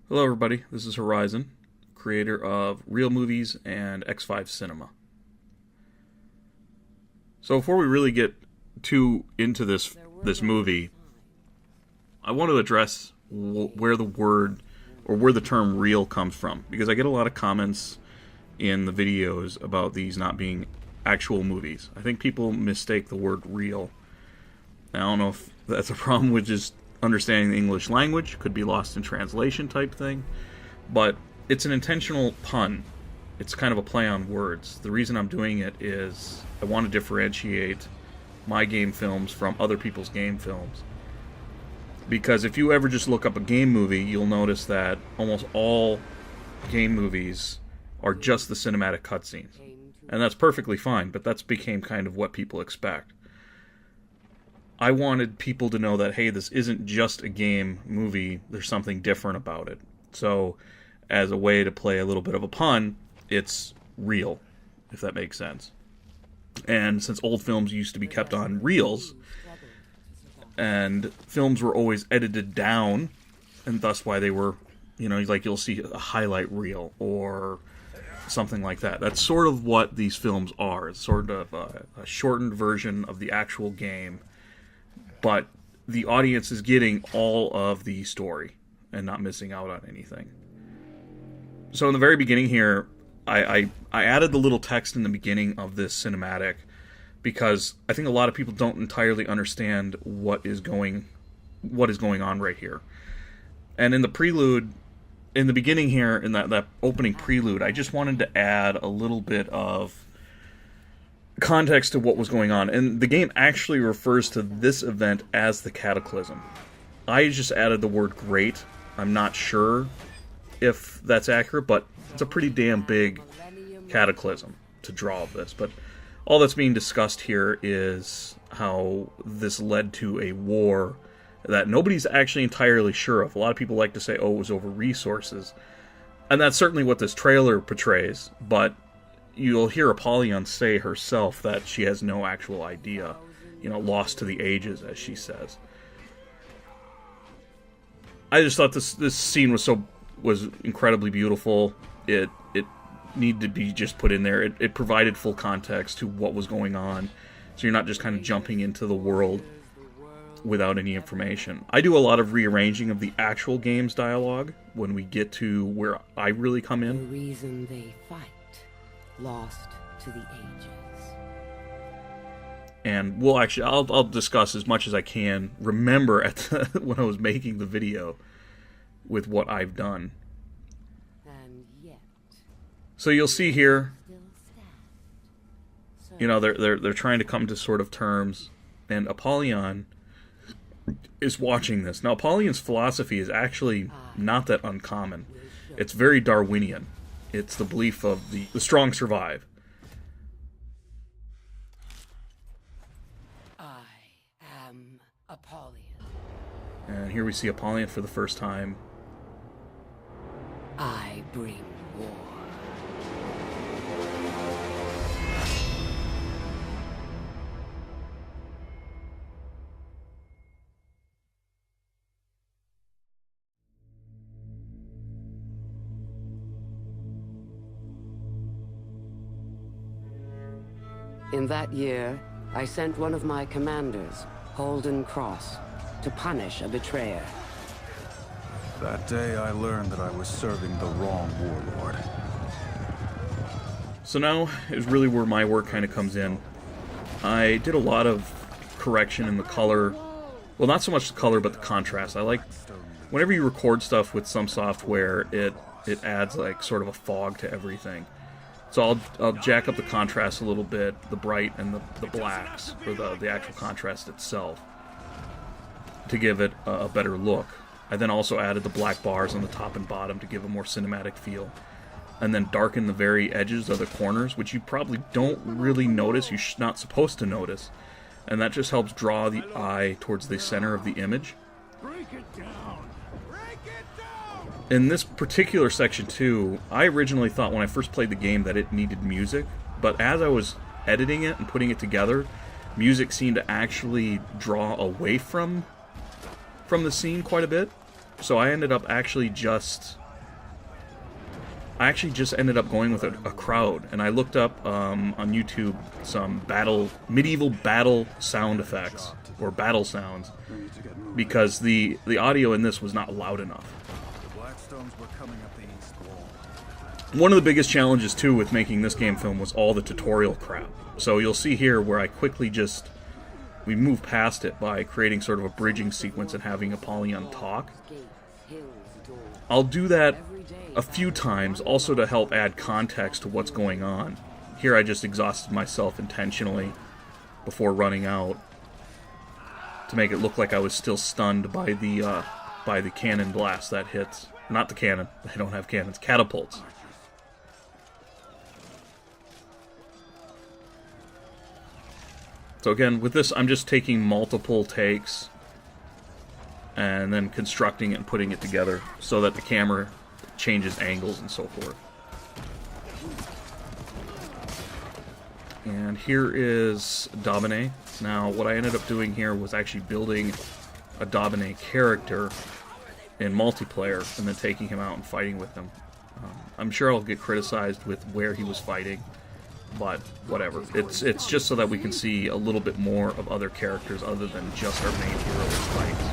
Hello everybody, this is Horizon, creator of Real Movies and X5 Cinema. So before we really get too into this movie, I want to address where the word or where the term real comes from, because I get a lot of comments in the videos about these not being actual movies. I think people mistake the word real. I don't know if that's a problem with just understanding the English language, could be lost in translation type thing, but it's an intentional pun. It's kind of a play on words. The reason I'm doing it is I want to differentiate my game films from other people's game films. Because if you ever just look up a game movie, you'll notice that almost all game movies are just the cinematic cutscenes. And that's perfectly fine, but that's became kind of what people expect. I wanted people to know that, hey, this isn't just a game movie, there's something different about it. So, as a way to play a little bit of a pun, it's real, if that makes sense. And since old films used to be kept on reels, and films were always edited down, and thus why they were, like you'll see a highlight reel, or something like that. That's sort of what these films are. It's sort of a shortened version of the actual game, but the audience is getting all of the story and not missing out on anything. So in the very beginning here, I added the little text in the beginning of this cinematic because I think a lot of people don't entirely understand what is going on right here. And in the prelude, in the beginning here, in that opening prelude, I just wanted to add a little bit of context to what was going on, and the game actually refers to this event as the Cataclysm. I just added the word great. I'm not sure if that's accurate, but it's a pretty damn big cataclysm to draw of this. But all that's being discussed here is how this led to a war that nobody's actually entirely sure of. A lot of people like to say, oh, it was over resources, and that's certainly what this trailer portrays, but you'll hear Apollyon say herself that she has no actual idea, lost to the ages, as she says. I just thought this scene was incredibly beautiful. It needed to be just put in there. It provided full context to what was going on, so you're not just kind of jumping into the world without any information. I do a lot of rearranging of the actual game's dialogue when we get to where I really come in. The reason they fight. Lost to the ages. And I'll discuss as much as I can remember when I was making the video with what I've done. And yet, so you'll see here, they're trying to come to sort of terms, and Apollyon is watching this. Now, Apollyon's philosophy is actually not that uncommon. It's very Darwinian. It's the belief of the strong survive. I am Apollyon. And here we see Apollyon for the first time. I bring war. In that year, I sent one of my commanders, Holden Cross, to punish a betrayer. That day I learned that I was serving the wrong warlord. So now is really where my work kind of comes in. I did a lot of correction in the color. Well, not so much the color, but the contrast. I like, whenever you record stuff with some software, it adds like sort of a fog to everything. So I'll jack up the contrast a little bit, the bright and the blacks, or the actual contrast itself, to give it a better look. I then also added the black bars on the top and bottom to give a more cinematic feel. And then darken the very edges of the corners, which you probably don't really notice, you're not supposed to notice. And that just helps draw the eye towards the center of the image. Break it down! Break it down! In this particular section too, I originally thought when I first played the game that it needed music, but as I was editing it and putting it together, music seemed to actually draw away from the scene quite a bit. So I ended up actually just ended up going with a crowd, and I looked up on YouTube some medieval battle sound effects, or battle sounds, because the audio in this was not loud enough. One of the biggest challenges too with making this game film was all the tutorial crap. So you'll see here where I quickly we move past it by creating sort of a bridging sequence and having Apollyon talk. I'll do that a few times, also to help add context to what's going on. Here I just exhausted myself intentionally before running out to make it look like I was still stunned by the cannon blast that hits. Not the cannon, they don't have cannons, catapults. So again, with this, I'm just taking multiple takes and then constructing it and putting it together so that the camera changes angles and so forth. And here is Dabinet. Now, what I ended up doing here was actually building a Dabinet character in multiplayer and then taking him out and fighting with him. I'm sure I'll get criticized with where he was fighting, but whatever. It's just so that we can see a little bit more of other characters other than just our main hero's fights.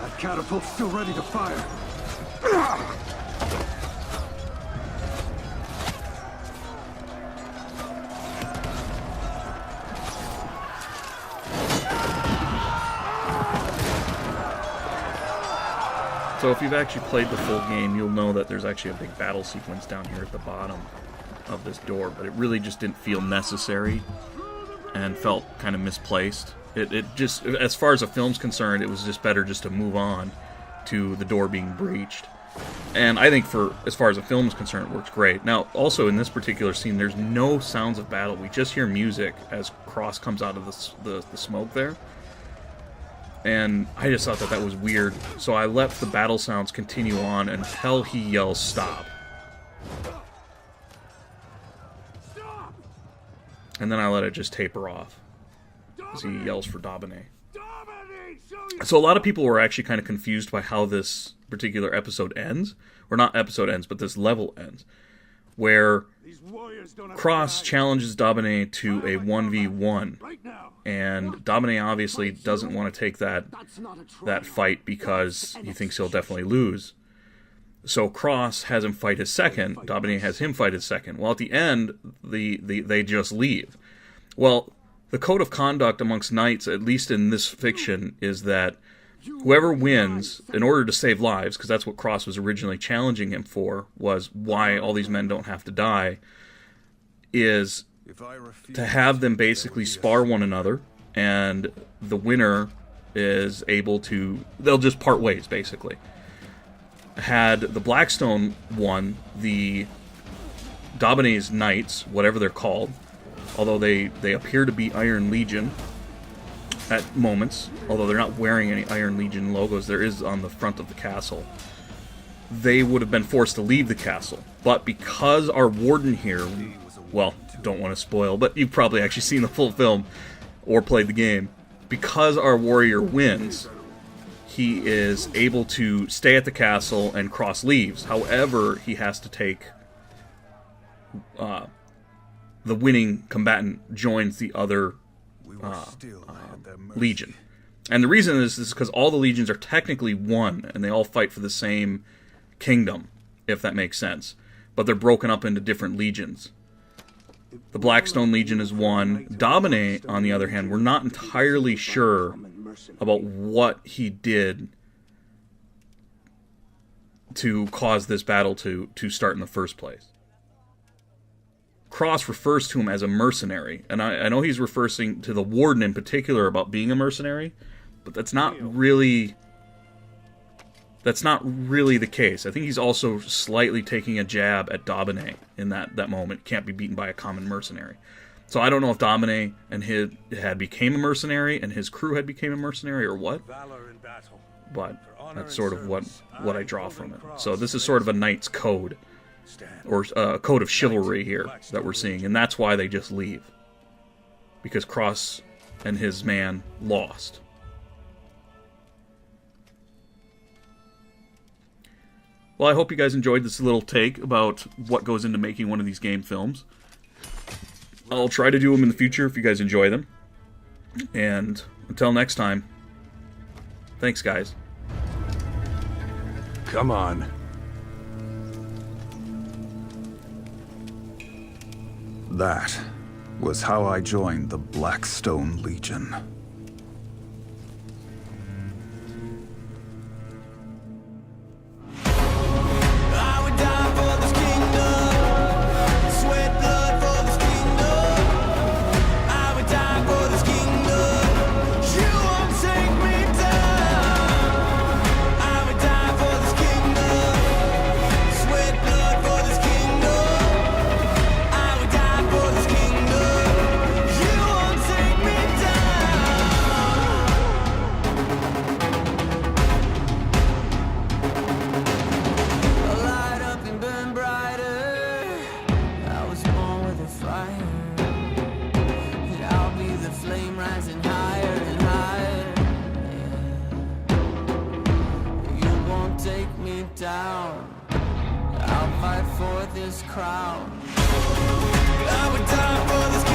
That catapult's still ready to fire. So if you've actually played the full game, you'll know that there's actually a big battle sequence down here at the bottom of this door, but it really just didn't feel necessary and felt kind of misplaced. It just, as far as the film's concerned, it was just better just to move on to the door being breached. And I think as far as the film is concerned, it works great. Now, also in this particular scene, there's no sounds of battle. We just hear music as Cross comes out of the smoke there. And I just thought that was weird, so I let the battle sounds continue on until he yells stop. And then I let it just taper off as he yells for Dabinet. So a lot of people were actually kind of confused by how this particular episode ends. Or not episode ends, but this level ends. Where Cross challenges Dabinet to a 1v1. And Dabinet obviously doesn't want to take that fight because he thinks he'll definitely lose. So Cross has him fight his second. Dabinet has him fight his second. Well, at the end, they just leave. Well, the code of conduct amongst knights, at least in this fiction, is that whoever wins, in order to save lives, because that's what Cross was originally challenging him for, was why all these men don't have to die, is to have them basically spar one another, and the winner is able to... They'll just part ways, basically. Had the Blackstone won, the Dabinet's knights, whatever they're called, although they appear to be Iron Legion at moments, although they're not wearing any Iron Legion logos, there is on the front of the castle, they would have been forced to leave the castle. But because our warden here... Well, don't want to spoil, but you've probably actually seen the full film or played the game. Because our warrior wins, he is able to stay at the castle and Cross leaves. However, he has to take... the winning combatant joins the other legion. And the reason is because all the legions are technically one, and they all fight for the same kingdom, if that makes sense. But they're broken up into different legions. The Blackstone Legion is one. Dabinet, on the other hand, we're not entirely sure about what he did to cause this battle to start in the first place. Cross refers to him as a mercenary, and I know he's referring to the warden in particular about being a mercenary, but that's not really the case. I think he's also slightly taking a jab at Dabinet in that moment. Can't be beaten by a common mercenary. So I don't know if Dabinet and his had became a mercenary and his crew had became a mercenary or what, but that's sort of what I draw from it. So this is sort of a knight's code or a code of chivalry here that we're seeing, and that's why they just leave. Because Cross and his man lost. Well, I hope you guys enjoyed this little take about what goes into making one of these game films. I'll try to do them in the future if you guys enjoy them. And until next time, thanks, guys. Come on. That was how I joined the Blackstone Legion. I'll fight for this crown. I would die for this